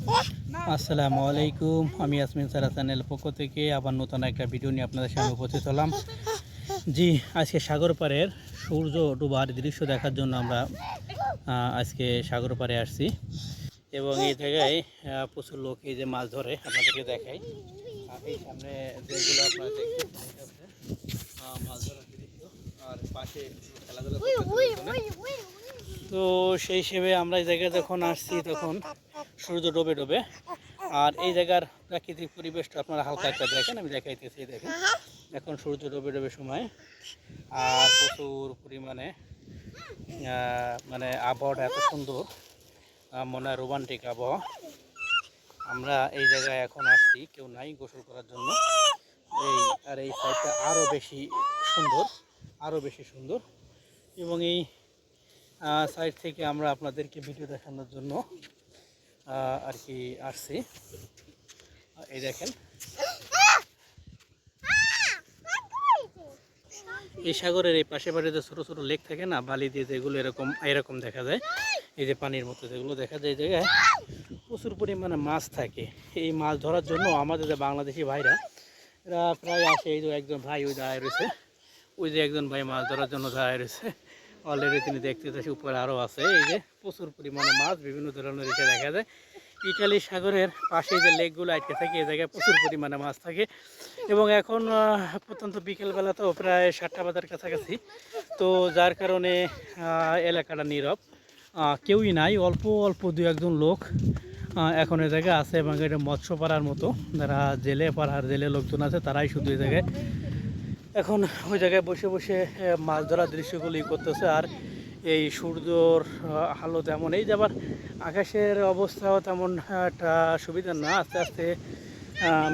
আসসালামু আলাইকুম। আমি ইয়াসমিন সারা চ্যানেল পক্ষ থেকে আবার নতুন একটা ভিডিও নিয়ে আপনাদের সামনে উপস্থিত হলাম। জি, আজকে সাগর পাড়ের সূর্য ডোবার দৃশ্য দেখার জন্য আমরা আজকে সাগর পাড়ে আসছি এবং এই জায়গায় প্রচুর লোক এই যে মাছ ধরে আপনাদেরকে দেখাই। এই সামনে যেগুলো আপনারা দেখতেছেন এটা হচ্ছে মাছ ধরার দৃশ্য, আর পাশে খেলাধুলা করতেছে। তো সেই হিসেবে আমরা এই জায়গায় যখন আসছি তখন সূর্য ডোবে ডোবে, আর এই জায়গার প্রাকৃতিক পরিবেশটা আপনারা হালকা একটা দেখেন, আমি দেখাইতেছি। দেখেন এখন সূর্য ডোবে ডোবে সময়, আর প্রচুর পরিমাণে মানে আবহাওয়াটা এত সুন্দর, মনে হয় রোমান্টিক আবহাওয়া। আমরা এই জায়গায় এখন আসছি, কেউ নাই গোসল করার জন্য। এই সাইডটা আরও বেশি সুন্দর, আরও বেশি সুন্দর। এবং এই সাইড থেকে আমরা আপনাদেরকে ভিডিও দেখানোর জন্য আর কি আসছি। এই দেখেন এই সাগরের এই পাশে পাশে যে ছোটো ছোটো লেক থাকে না, বালি দিয়ে, যেগুলো এরকম দেখা যায়, এই যে পানির মতো যেগুলো দেখা যায়, এই জায়গায় প্রচুর পরিমাণে মাছ থাকে। এই মাছ ধরার জন্য আমাদের যে বাংলাদেশি ভাইরা, এরা প্রায় আসে। এই যে একজন ভাই ওই দাঁড়ায় রয়েছে, ওই যে একজন ভাই মাছ ধরার জন্য দাঁড়ায় রয়েছে। অলরেডি তিনি দেখতেছে উপরে আরও আছে। এই যে প্রচুর পরিমাণে মাছ বিভিন্ন ধরনের এসে দেখা যায়। ইটালি সাগরের পাশে যে লেকগুলো আটকে থাকে, এই জায়গায় প্রচুর পরিমাণে মাছ থাকে। এবং এখন প্রত্যন্ত বিকেলবেলা, তো প্রায় 7টা বাজার কাছাকাছি, তো যার কারণে এলাকাটা নীরব, কেউই নাই। অল্প অল্প দু একজন লোক এখন এই জায়গায় আছে, এবং এটা মৎস্য পাড়ার মতো, যারা জেলে লোকজন আছে, তারাই শুধু এই জায়গায় এখন ওই জায়গায় বসে বসে মাছ ধরার দৃশ্যগুলি করতেছে। আর এই সূর্যর আলো তেমন, এই যে আবার আকাশের অবস্থাও তেমন একটা সুবিধা না, আস্তে আস্তে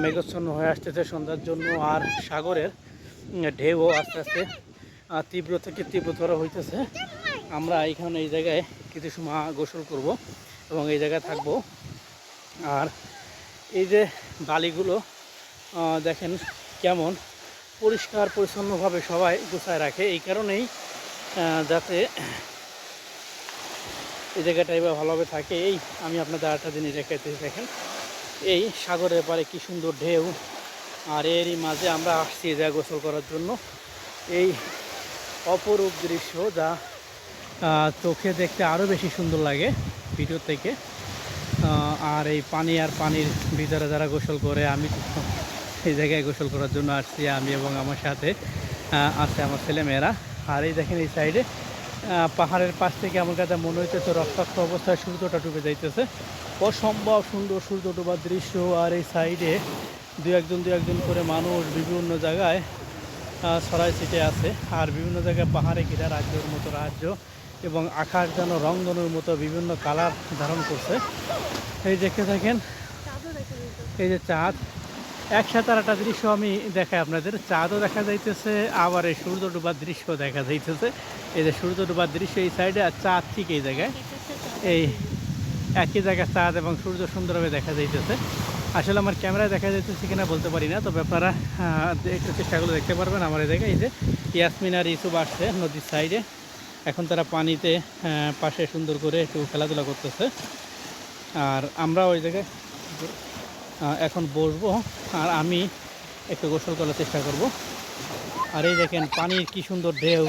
মেঘাচ্ছন্ন হয়ে আসতেছে সন্ধ্যার জন্য। আর সাগরের ঢেউও আস্তে আস্তে তীব্র থেকে তীব্রতর হইতেছে। আমরা এখানে এই জায়গায় কিছু সময় গোসল করব এবং এই জায়গায় থাকব। আর এই যে বালিগুলো দেখেন কেমন পরিষ্কার পরিচ্ছন্নভাবে সবাই গুছায় রাখে, এই কারণেই যাতে এই জায়গাটা এবার ভালোভাবে থাকে। এই আমি আপনাদের আরেকটা জিনিস দেখাইতেছি, দেখেন এই সাগরের পাড়ে কি সুন্দর ঢেউ, আর এরই মাঝে আমরা আসছি এই জায়গা গোসল করার জন্য। এই অপরূপ দৃশ্য, যা চোখে দেখতে আরও বেশি সুন্দর লাগে ভিডিও থেকে। আর এই পানি আর পানির ভিতরে যারা গোসল করে, আমি এই জায়গায় গোসল করার জন্য আসছি, আমি এবং আমার সাথে আছে আমার ছেলেমেয়েরা। আর এই দেখেন এই সাইডে পাহাড়ের পাশ থেকে আমার কাছে মনে হইতেছে রক্তাক্ত অবস্থায় সূর্যটা ডুবে যাইতেছে। অসম্ভব সুন্দর সূর্য ডোবার দৃশ্য। আর এই সাইডে দু একজন করে মানুষ বিভিন্ন জায়গায় ছড়াই ছিটে আছে, আর বিভিন্ন জায়গায় পাহাড়ে ঘিরা রাজ্যের মতো রাজ্য, এবং আকাশ যেন রংধনুর মতো বিভিন্ন কালার ধারণ করছে। এই দেখতে থাকেন, এই যে চাঁদ, একসাথে আর একটা দৃশ্য আমি দেখাই আপনাদের। চাঁদও দেখা যাইতেছে, আবার এই সূর্য ডোবার দৃশ্য দেখা যাইতেছে। এই যে সূর্য ডোবার দৃশ্য এই সাইডে, আর চাঁদ ঠিক এই জায়গায়, এই একই জায়গায় চাঁদ এবং সূর্য সুন্দরভাবে দেখা যাইতেছে। আসলে আমার ক্যামেরায় দেখা যাইতেছে কিনা বলতে পারি না, তবে আপনারা একটু চেষ্টাগুলো দেখতে পারবেন। আমার এই জায়গায় এই যে ইয়াসমিন আর ইসুফ আসছে নদীর সাইডে, এখন তারা পানিতে পাশে সুন্দর করে একটু খেলাধুলা করতেছে। আর আমরা ওই জায়গায় এখন বসবো, আর আমি একটু গোসল করার চেষ্টা করব। আর এই দেখেন পানির কি সুন্দর ঢেউ।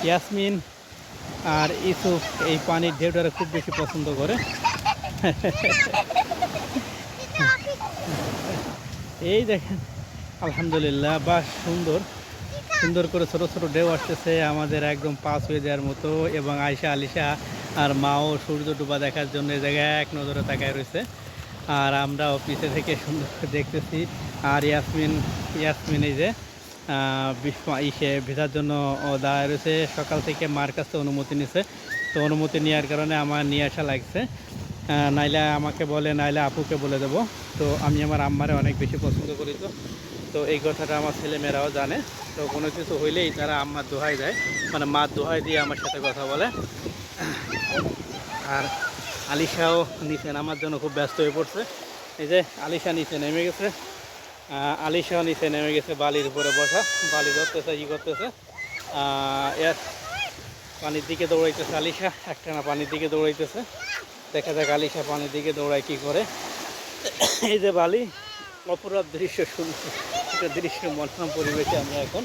ইয়াসমিন আর ইসুফ এই পানির ঢেউটারে খুব বেশি পছন্দ করে। এই দেখেন আলহামদুলিল্লাহ, বাস সুন্দর সুন্দর করে ছোটো ছোটো ঢেউ আসতেছে, আমাদের একদম পাস হয়ে যাওয়ার মতো। এবং আয়শা, আলিশা আর মাও সূর্য ডুবা দেখার জন্য এই জায়গায় এক নজরে তাকায় রয়েছে, আর আমরা অফিসে থেকে সুন্দর দেখতেছি। আর ইয়াসমিন এই যে ভেজার জন্য দাঁড়ায় রয়েছে, সকাল থেকে মার কাছে অনুমতি নিছে। তো অনুমতি নেওয়ার কারণে আমার নিয়ে আসা লাগছে, নাইলে আমাকে বলে, নাইলে আপুকে বলে দেবো। তো আমি আমার আম্মারে অনেক বেশি পছন্দ করি, তো এই কথাটা আমার ছেলেমেয়েরাও জানে। তো কোনো কিছু হইলেই তারা আম্মার দোহাই দেয়, মানে মার দোহাই দিয়ে আমার সাথে কথা বলে। আর আলিশাও নিচে নামার জন্য খুব ব্যস্ত হয়ে পড়ছে। এই যে আলিশা নিচে নেমে গেছে, আলিশাও নিচে নেমে গেছে, বালির উপরে বসা, বালি ধরতেছে, ই করতেছে। পানির দিকে দৌড়াইতেছে আলিশা, একটানা পানির দিকে দৌড়াইতেছে। দেখা যাক আলিশা পানির দিকে দৌড়ায় কি করে। এই যে বালি, অপরাধ দৃশ্য সুন্দর একটা দৃশ্য, মনোরম পরিবেশে আমরা এখন।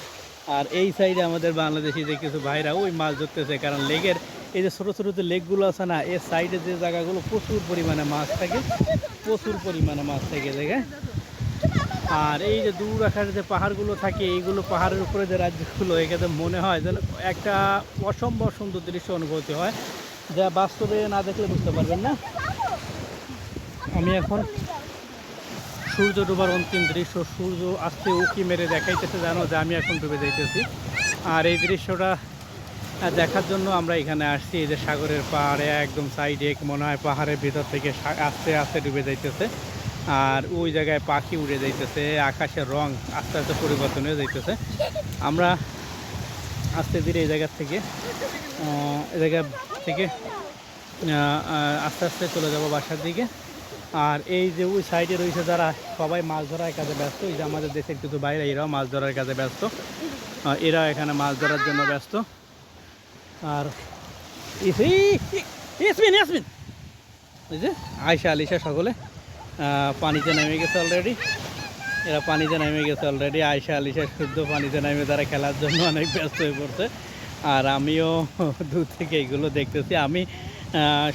আর এই সাইডে আমাদের বাংলাদেশি যে কিছু ভাইরা ওই মাছ ধরতেছে, কারণ লেগের এই যে ছোটো ছোটো যে লেকগুলো আছে না, এর সাইডে যে জায়গাগুলো প্রচুর পরিমাণে মাছ থাকে, প্রচুর পরিমাণে মাছ থাকে জায়গায়। আর এই যে দূর আকাশে যে পাহাড়গুলো থাকে, এইগুলো পাহাড়ের উপরে যে রাজ্যগুলো, এখানে মনে হয় যেন একটা অসম্ভব সুন্দর দৃশ্য অনুভূতি হয়, যা বাস্তবে না দেখলে বুঝতে পারবেন না। আমি এখন সূর্য ডোবার অন্তিম দৃশ্য, সূর্য আস্তে উঁকি মেরে দেখাইতেছে জানো যে আমি এখন ডুবে যাইতেছি। আর এই দৃশ্যটা দেখার জন্য আমরা এখানে আসছি। এই যে সাগরের পাহাড়ে একদম সাইডে মনে হয় পাহাড়ের ভিতর থেকে আস্তে আস্তে ডুবে যাইতেছে। আর ওই জায়গায় পাখি উড়ে যাইতেছে, আকাশের রং আস্তে আস্তে পরিবর্তন হয়ে যাইতেছে। আমরা আস্তে ধীরে এই জায়গা থেকে আস্তে আস্তে চলে যাব বাসার দিকে। আর এই যে ওই সাইডে রয়েছে যারা, সবাই মাছ ধরার কাজে ব্যস্ত। এই যে আমাদের দেশের কিছু বাইরে, এরাও মাছ ধরার কাজে ব্যস্ত, এরাও এখানে মাছ ধরার জন্য ব্যস্ত। আর ইয়াসমিন এই যে আয়শা আলিশা সকলে পানিতে নেমে গেছে অলরেডি, এরা পানিতে নেমে গেছে অলরেডি। আয়শা আলিশা শুদ্ধ পানিতে নেমে তারা খেলার জন্য অনেক ব্যস্ত হয়ে পড়ছে। আর আমিও দূর থেকে এইগুলো দেখতেছি। আমি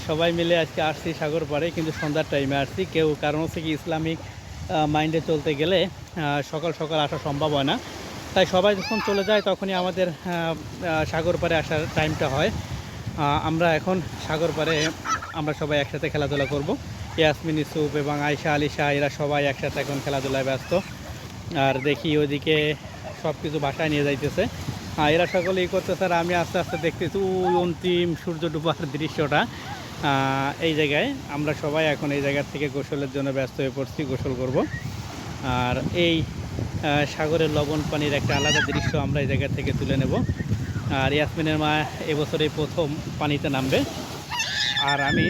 সবাই মিলে আজকে আসছি সাগর পাড়ে, কিন্তু সন্ধ্যার টাইমে আসছি। কেউ কারণ হচ্ছে কি ইসলামিক মাইন্ডে চলতে গেলে সকাল সকাল আসা সম্ভব হয় না, তাই সবাই যখন চলে যায় তখনই আমাদের সাগর পাড়ে আসার টাইমটা হয়। আমরা এখন সাগর পাড়ে আমরা সবাই একসাথে খেলাধুলা করব। ইয়াসমিন, ইউসুফ এবং আয়শা আলিশা এরা সবাই একসাথে এখন খেলাধুলায় ব্যস্ত। আর দেখি ওইদিকে সব কিছু বাসায় নিয়ে যাইতেছে, এরা সকলেই করতেছে। আর আমি আস্তে আস্তে দেখতেছি ওই অন্তিম সূর্য ডুবার দৃশ্যটা। এই জায়গায় আমরা সবাই এখন এই জায়গা থেকে গোসলের জন্য ব্যস্ত হয়ে পড়ছি, গোসল করব। আর এই সাগরের লবণ পানির একটা আলাদা দৃশ্য আমরা এই জায়গা থেকে তুলে নেব। আর ইয়াসমিনের মা এবছরে প্রথম পানিতে নামবে। আর আমি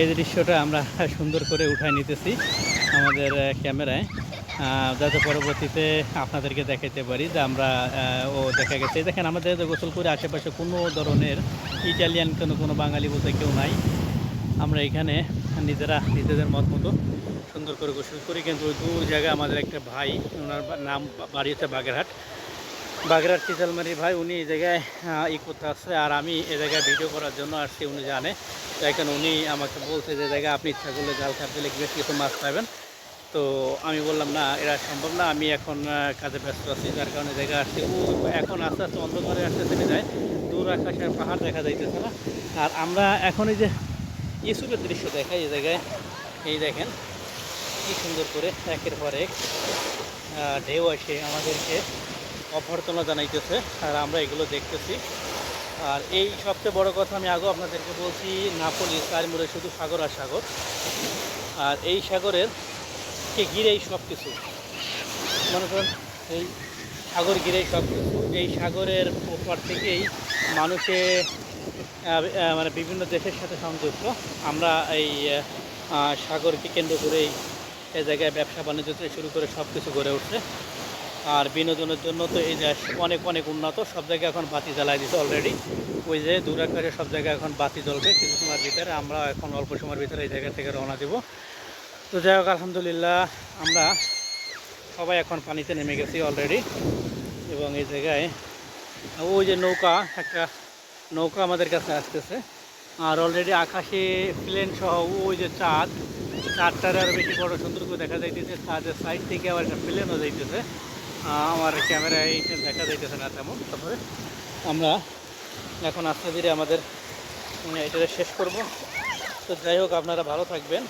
এই দৃশ্যটা আমরা সুন্দর করে উঠায় নিতেছি আমাদের ক্যামেরায়, যাতে পরবর্তীতে আপনাদেরকে দেখাতে পারি যে আমরা দেখা গেছে। দেখেন আমাদের গোসল করে আশেপাশে কোনো ধরনের ইটালিয়ান কোনো বাঙালি বলতে কেউ নাই। আমরা এখানে নিজেদের মত মতো সুন্দর করে গোসল করি। কিন্তু ওই দূর জায়গায় আমাদের একটা ভাই, ওনার নাম বাড়ি হচ্ছে বাগেরহাট চিতালমারির ভাই, উনি এই জায়গায় করতে আসছে। আর আমি এই জায়গায় ভিডিও করার জন্য আসছি, উনি জানে। তো এখন উনি আমাকে বলছে যে জায়গায় আপনি ইচ্ছা করলে জাল খাপ দিলে বেশ কিছু মাছ পাবেন। তো আমি বললাম না, এরা সম্ভব না, আমি এখন কাজে ব্যস্ত আছি, যার কারণে জায়গায় আসছি। এখন আস্তে আস্তে অন্ধকারে আসতে থেমে যায়, দূর আকাশের পাহাড় দেখা যাইতেছে না। আর আমরা এখন এই যে ইউসুফের দৃশ্য দেখাই এই জায়গায়, এই দেখেন কি সুন্দর করে একের পর এক ঢেউ আসে আমাদেরকে অভ্যর্থনা জানাইতেছে, আর আমরা এগুলো দেখতেছি। আর এই সবচেয়ে বড় কথা, আমি আগেও আপনাদেরকে বলছি, নাপোলি চারমুড়ে শুধু সাগর আর সাগর। আর এই সাগরের কে ঘিরেই সব কিছু, মনে করেন এই সাগর ঘিরেই সব কিছু। এই সাগরের ওপার থেকেই মানুষে মানে বিভিন্ন দেশের সাথে সংযুক্ত। আমরা এই সাগরকে কেন্দ্র করেই এই জায়গায় ব্যবসা বাণিজ্য থেকে শুরু করে সব কিছু গড়ে উঠছে। আর বিনোদনের জন্য তো এই যে অনেক অনেক উন্নত, সব জায়গায় এখন বাতি জ্বালাই দিচ্ছে অলরেডি। ওই যে দূর আকাশে সব জায়গায় এখন বাতি জ্বলবে কিছু সময়ের ভিতরে। আমরা এখন অল্প সময়ের ভিতরে এই জায়গা থেকে রওনা দেব। তো যাই হোক, আলহামদুলিল্লাহ আমরা সবাই এখন পানিতে নেমে গেছি অলরেডি। এবং এই জায়গায় ওই যে একটা নৌকা আমাদের কাছে আসতেছে। আর অলরেডি আকাশে প্লেন সহ ওই যে চাঁদটার আরও বেশি বড় সুন্দর করে দেখা যাইতেছে। চাঁদের সাইড থেকে আবার একটা প্লেনও যাইতেছে, আমার ক্যামেরায় দেখা যাইতেছে না তেমন। তারপরে আমরা এখন আস্তে ধীরে আমাদের এটা শেষ করব। তো যাই হোক, আপনারা ভালো থাকবেন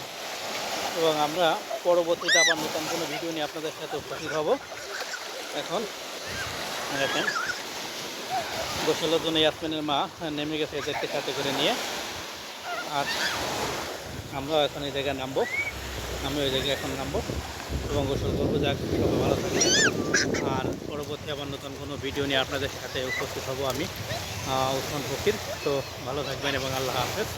এবং আমরা পরবর্তীতে আবার নতুন কোনো ভিডিও নিয়ে আপনাদের সাথে উপস্থিত হব। এখন দেখেন গোসলের জন্য ইয়াসমিনের মা নেমে গেছে এদেরকে সাথে করে নিয়ে। আর আমরাও এখন এই জায়গায় নামবো, আমি ওই জায়গায় এখন নামবো এবং গোসল করবো। যাক, সবাই ভালো থাকবে। আর পরবর্তী আবার নতুন কোনো ভিডিও নিয়ে আপনাদের সাথে উপস্থিত হব আমি, ওসমান ফকির। তো ভালো থাকবেন এবং আল্লাহ হাফেজ।